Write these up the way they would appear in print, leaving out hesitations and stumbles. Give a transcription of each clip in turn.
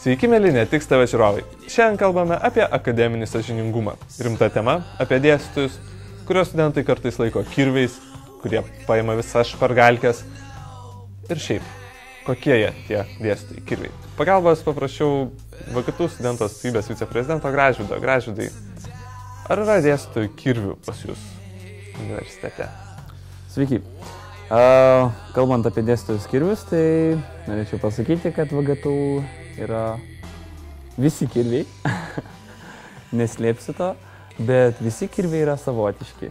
Sveiki, mėly, ne tik tave žiūrovai. Šiandien kalbame apie akademinį sąžiningumą. Rimta tema apie dėstytojus, kurios studentai kartais laiko kirviais, kurie paima visas špargalkes. Ir šiaip, kokie jie tie dėstytojai kirviai. Pagalbos paprašiau VKTU studentų atstovybės viceprezidento Gražvydo. Gražvydai, ar yra dėstytojų kirvių pas jūs universitete? Sveiki. Kalbant apie dėstytojus kirvius, tai norėčiau pasakyti, kad VKTU yra visi kirviai, neslėpsiu to, bet visi kirviai yra savotiški.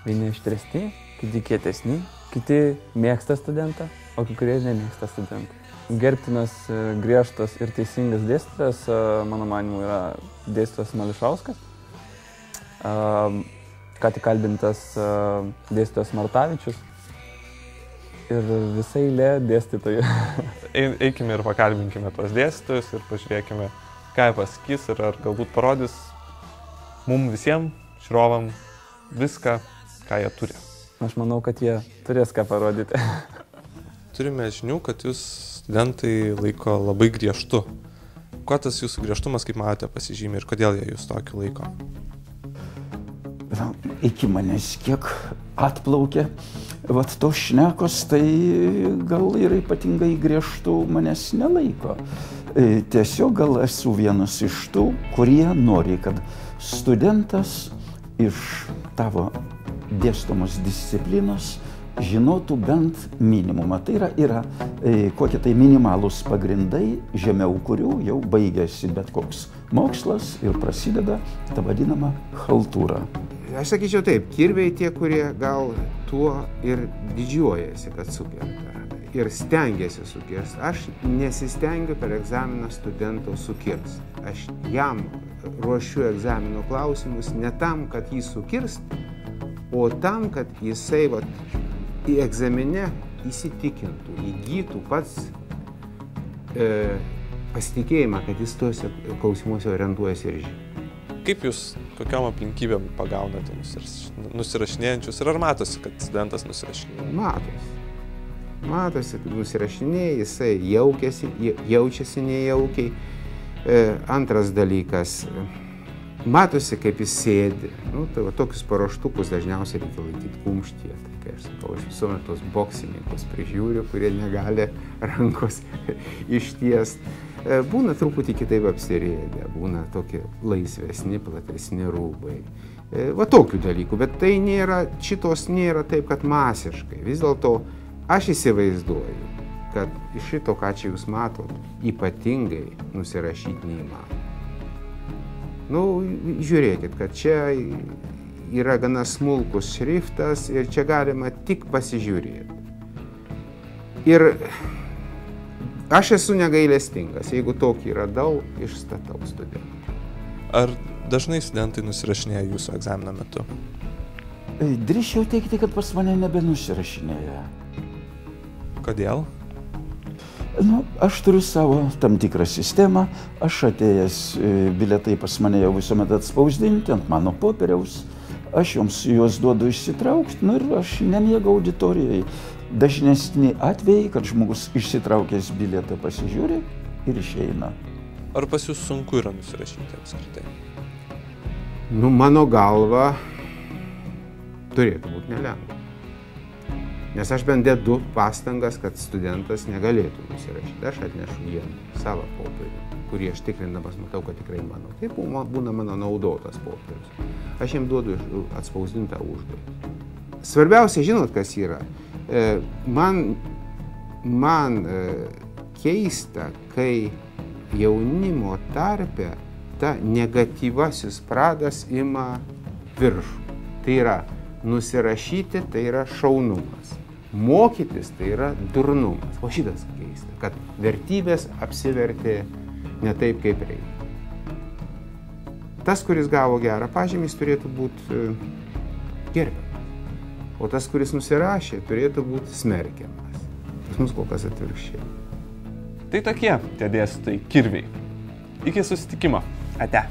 Vieni ištresni, kiti kietesni, kiti mėgsta studentą, o kai kurie nemėgsta studentą. Gerbtinas, griežtas ir teisingas dėstytojas, mano manimu, yra dėstytojas Mališauskas. Ką tik kalbintas dėstytojas Martavičius. Ir visai eilė dėstytojų. Eikime ir pakalbinkime tos dėstytojus ir pažiūrėkime, ką jie pasakys ir ar galbūt parodys mums visiems, žiūrovam, viską, ką jie turi. Aš manau, kad jie turės ką parodyti. Turime žinių, kad jūs studentai laiko labai griežtu. Kuo tas jūsų griežtumas, kaip matote, pasižymi ir kodėl jie jūs tokiu laiko? Iki manęs kiek atplaukė. Vat tos šnekos, tai gal ir ypatingai griežtų manęs nelaiko. Tiesiog gal esu vienas iš tų, kurie nori, kad studentas iš tavo dėstomos disciplinos žinotų bent minimumą. Tai yra kokie tai minimalūs pagrindai, žemiau kurių jau baigėsi bet koks mokslas ir prasideda ta vadinama chaltūra. Aš sakyčiau taip, kirviai tie, kurie gal tuo ir didžiuojasi, kad sukerta ir stengiasi sukirsti. Aš nesistengiu per egzaminą studento sukirsti. Aš jam ruošiu egzamino klausimus ne tam, kad jį sukirst, o tam, kad jisai į egzamine įsitikintų, įgytų pats pasitikėjimą, kad jis tuose klausimuose orientuojasi ir žino. Kaip jūs kokiom aplinkybėm pagaunate nusirašinėjančius ir ar matosi, kad studentas nusirašinėja? Matosi, kad nusirašinėja, jisai jaučiasi nejaukiai. Antras dalykas, matosi, kaip jis sėdi. Tai tokius paruoštukus dažniausiai reikia laikyti kumštyje. Tai kai aš sakau, aš visuomet tos boksininkus prižiūriu, kurie negali rankos ištiesti. Būna truputį kitaip apsirėdę, būna tokie laisvesni, platesni rūbai. Tokių dalykų, bet tai šitos nėra taip, kad masiškai. Vis dėlto aš įsivaizduoju, kad iš šito, ką čia jūs matot, ypatingai nusirašyti neįmanoma. Žiūrėkit, kad čia yra gana smulkus šriftas ir čia galima tik pasižiūrėti. Ir aš esu negailestingas, jeigu tokį radau, išstatau studentą. Ar dažnai studentai nusirašinėja jūsų egzamino metu? Drįsčiau teigti, kad pas mane nebenusirašinėja. Kodėl? Aš turiu savo tam tikrą sistemą, aš atėjęs bilietai pas mane jau visuomet atspausdinti ant mano popieriaus, aš juos duodu išsitraukti, ir aš nemiegu auditorijai. Dažnesni atvejai, kad žmogus išsitraukęs bilietą pasižiūri ir išeina. Ar pas jūs sunku yra nusirašyti apskritai? Mano galva turėtų būti nelengva. Nes aš bent dedu pastangas, kad studentas negalėtų nusirašyti. Aš atnešu jiem savo popierių, kurį aš tikrindamas matau, kad tikrai mano. Tai būna mano naudotas popierius. Aš jiem duodu atspausdintą užduotį. Svarbiausia, žinot, kas yra? Man keista, kai jaunimo tarpe ta negatyvasis pradas ima viršų. Tai yra nusirašyti, tai yra šaunumas. Mokytis, tai yra durnumas. O šitas keista, kad vertybės apsivertė ne taip, kaip reikia. Tas, kuris gavo gerą pažymį, turėtų būti gerbiamas. O tas, kuris nusirašė, turėtų būti smerkiamas. Pas mus kol kas atvirkščiai. Tai tokie tie dėstytojai kirviai. Iki susitikimo. Ate.